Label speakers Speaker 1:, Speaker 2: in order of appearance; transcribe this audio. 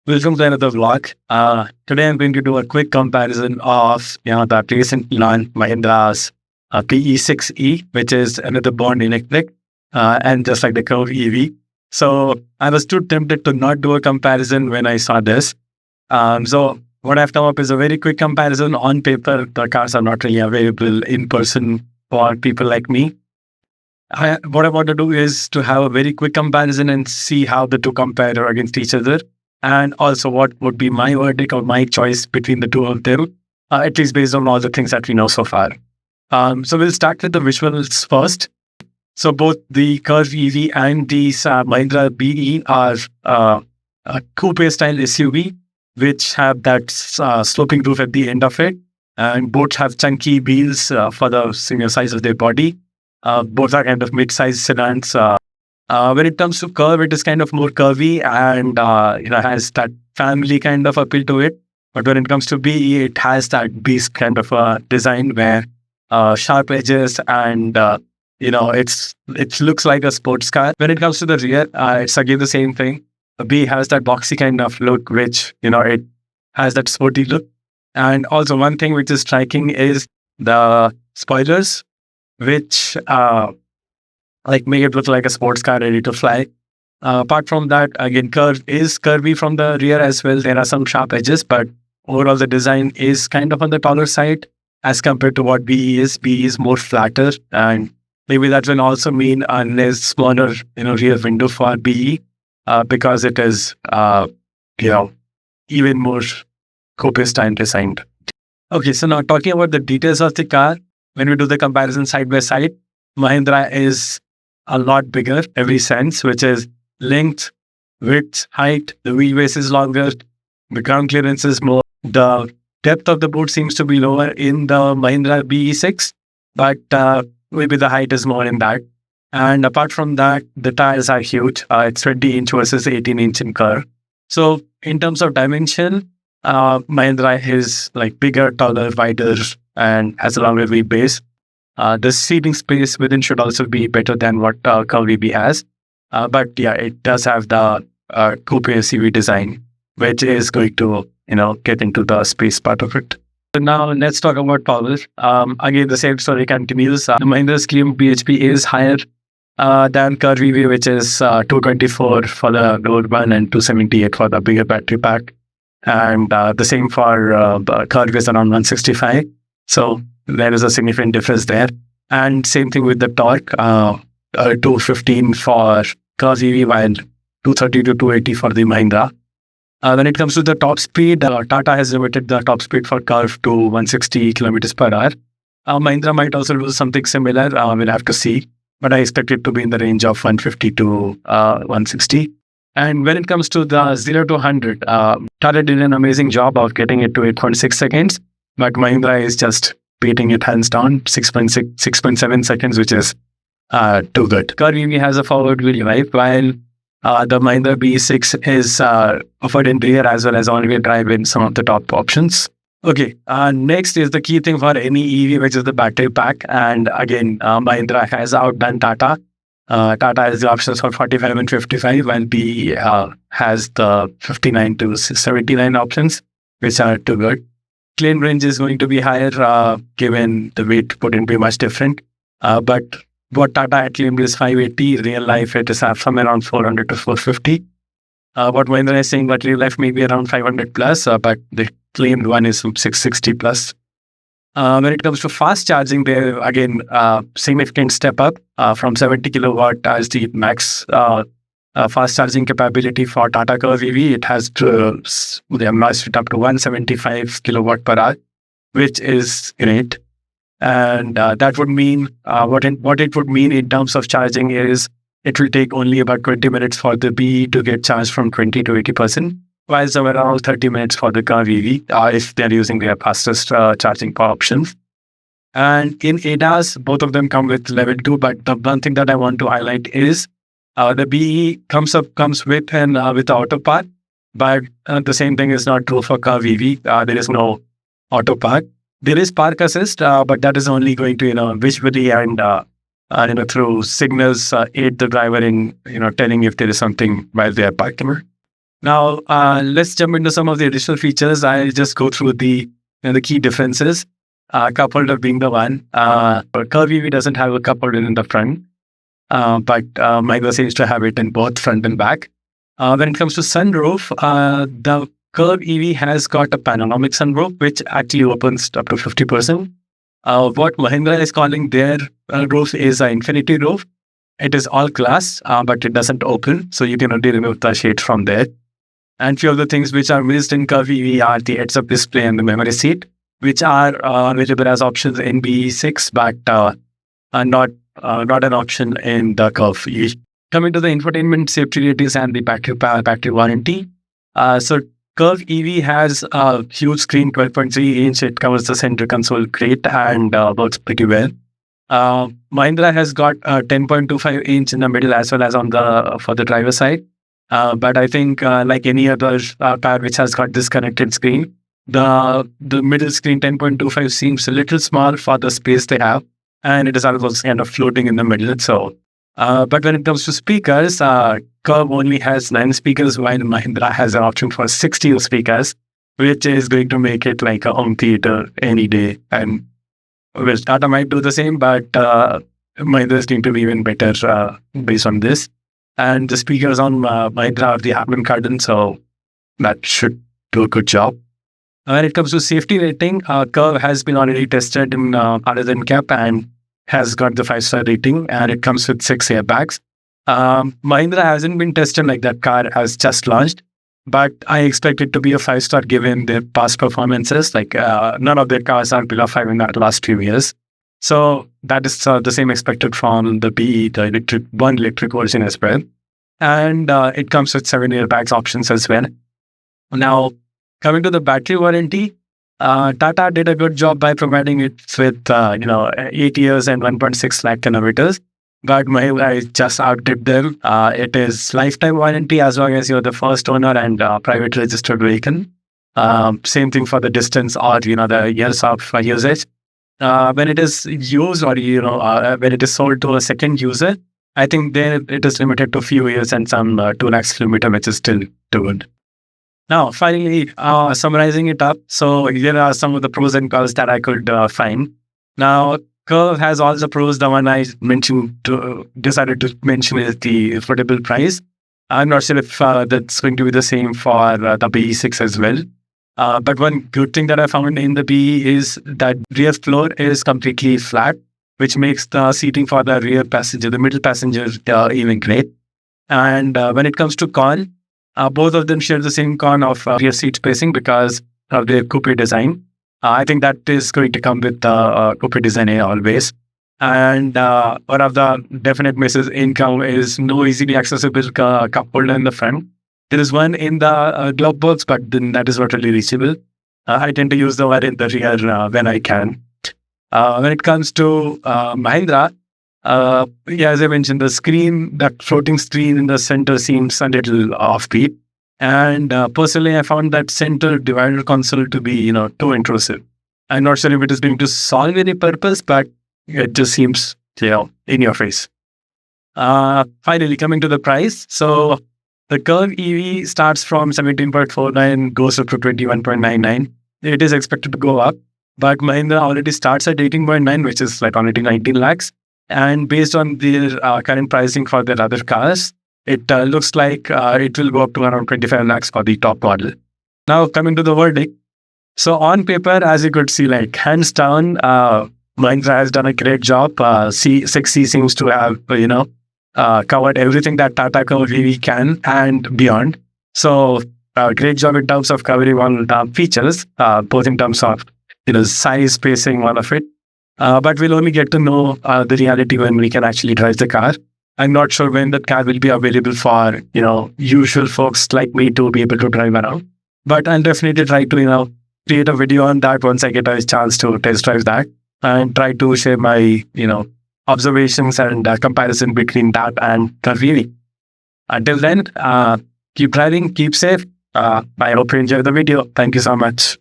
Speaker 1: Welcome to another vlog. Today I'm going to do a quick comparison of the recent launch Mahindra's BE6E, which is another born electric, and just like the Curvv EV. So I was too tempted to not do a comparison when I saw this. So what I've come up is a very quick comparison. On paper, the cars are not really available in person for people like me. What I want to do is to have a very quick comparison and see how the two compare against each other. And also what would be my verdict or my choice between the two of them, at least based on all the things that we know so far. So we'll start with the visuals first. So both the Curvv EV and the Mahindra BE are a coupe-style SUV, which have that sloping roof at the end of it. And both have chunky wheels for the similar size of their body. Both are kind of mid-sized sedans. When it comes to Curvv, it is kind of more curvy and has that family kind of appeal to it. But when it comes to BE, it has that beast kind of a design where sharp edges and it looks like a sports car. When it comes to the rear, it's again the same thing. The BE has that boxy kind of look, which it has that sporty look. And also one thing which is striking is the spoilers, which make it look like a sports car ready to fly. Apart from that, again, Curvv is curvy from the rear as well. There are some sharp edges, but overall the design is kind of on the taller side as compared to what BE is. BE is more flatter, and maybe that will also mean a less smaller rear window for BE because it is even more coupe style designed. Okay, so now talking about the details of the car, when we do the comparison side by side, Mahindra is a lot bigger every sense, which is length, width, height. The wheelbase is longer. The ground clearance is more. The depth of the boot seems to be lower in the Mahindra BE6, but maybe the height is more in that. And apart from that, the tires are huge. It's 20-inch versus 18-inch in Curvv. So in terms of dimension, Mahindra is like bigger, taller, wider, and has a longer wheelbase. The seating space within should also be better than what Curvv EV has. But yeah, it does have the coupe SUV design, which is going to, get into the space part of it. So now let's talk about power. Again, the same story continues. The Mahindra's claim bhp is higher than Curvv EV, which is 224 for the lower one and 278 for the bigger battery pack. And the same for Curvv is around 165. So there is a significant difference there. And same thing with the torque, 215 for Curvv EV, while 230 to 280 for the Mahindra. When it comes to the top speed, Tata has limited the top speed for Curvv to 160 kilometers per hour. Mahindra might also do something similar. We'll have to see. But I expect it to be in the range of 150 to 160. And when it comes to the 0 to 100, Tata did an amazing job of getting it to 8.6 seconds. But Mahindra is just beating it hands down, 6.7 seconds, which is too good. Curvv EV has a forward wheel drive, while the Mahindra BE6 is offered in rear as well as all-wheel drive in some of the top options. Okay, next is the key thing for any EV, which is the battery pack. And again, Mahindra has outdone Tata. Tata has the options for 45 and 55, while BE has the 59 to 79 options, which are too good. Claim range is going to be higher given the weight wouldn't be much different. But what Tata had claimed is 580. Real life, it is somewhere around 400 to 450. What Mahindra is saying, but real life may be around 500 plus, but the claimed one is 660 plus. When it comes to fast charging, there again, significant step up from 70 kilowatt as the max fast charging capability for Tata Curvv EV. It has they have notched it up to 175 kilowatt per hour, which is great. And that would mean what it would mean in terms of charging is it will take only about 20 minutes for the BE to get charged from 20 to 80%, while somewhere around 30 minutes for the Curvv EV if they're using their fastest charging power options. And in ADAS, both of them come with level 2, but the one thing that I want to highlight is the BE comes with with the auto park, but the same thing is not true for Curvv EV. There is no auto park. There is park assist, but that is only going to visually and through signals aid the driver in telling if there is something while they are parking. Now, let's jump into some of the additional features. I'll just go through the key differences. Cup holder being the one. Curvv EV doesn't have a cup holder in the front, but Mahindra seems to have it in both front and back. When it comes to sunroof, the Curvv EV has got a panoramic sunroof, which actually opens up to 50%. What Mahindra is calling their roof is an infinity roof. It is all glass, but it doesn't open, so you can only remove the shade from there. And few of the things which are missed in Curvv EV are the heads-up display and the memory seat, which are available as options in BE6, but are not an option in the Curvv EV. Coming to the infotainment, safety ratings, and the battery warranty. So Curvv EV has a huge screen, 12.3-inch. It covers the center console great and works pretty well. Mahindra has got a 10.25-inch in the middle as well as on the for the driver side. But I think like any other car which has got this connected screen, the middle screen 10.25 seems a little small for the space they have, and it is almost kind of floating in the middle. So, but when it comes to speakers, Curvv only has 9 speakers, while Mahindra has an option for 16 speakers, which is going to make it like a home theater any day. And well, Tata might do the same, but Mahindra is going to be even better based on this. And the speakers on Mahindra are the Harman Kardon, so that should do a good job. When it comes to safety rating, Curvv has been already tested in other than Cap and has got the 5-star rating, and it comes with 6 airbags. Mahindra hasn't been tested, like that car has just launched, but I expect it to be a 5-star given their past performances. Like none of their cars are below 5 in the last few years. So that is the same expected from the BE, the bornelectric version as well. And it comes with 7 airbags options as well. Now, coming to the battery warranty, Tata did a good job by providing it with 8 years and 1.6 lakh kilometers. But Mahindra just outdid them. It is lifetime warranty as long as you're the first owner and private registered vehicle. Same thing for the distance or the years of usage. When it is used or when it is sold to a second user, I think there it is limited to a few years and some 2 lakhs kilometer, which is still too good. Now, finally, summarizing it up, so here are some of the pros and cons that I could find. Now, Curvv has all the pros. The one I decided to mention is the affordable price. I'm not sure if that's going to be the same for the BE6 as well. But one good thing that I found in the BE is that rear floor is completely flat, which makes the seating for the rear passenger, the middle passenger, even great. And when it comes to con, both of them share the same con of rear seat spacing because of their coupe design. I think that is going to come with the coupe design always. And one of the definite misses in Curvv is no easily accessible cup holder in the front. There is one in the glove box, but then that is not really reachable. I tend to use the one in the rear when I can. When it comes to Mahindra, as I mentioned, the screen, that floating screen in the center seems a little offbeat. And personally, I found that center divider console to be, too intrusive. I'm not sure if it is going to solve any purpose, but it just seems, in your face. Finally, coming to the price. So the Curvv EV starts from 17.49, goes up to 21.99. It is expected to go up, but Mahindra already starts at 18.9, which is like already 19 lakhs. And based on the current pricing for their other cars, it looks like it will go up to around 25 lakhs for the top model. Now, coming to the verdict. So on paper, as you could see, like hands down, Mahindra has done a great job. 6C seems to have, covered everything that Tata Curvv EV can and beyond. So great job in terms of covering all features, both in terms of size, spacing, all of it. But we'll only get to know the reality when we can actually drive the car. I'm not sure when that car will be available for usual folks like me to be able to drive around. But I'll definitely try to create a video on that once I get a chance to test drive that and try to share my observations and comparison between that and Curvv EV. Until then, keep driving, keep safe. I hope you enjoy the video. Thank you so much.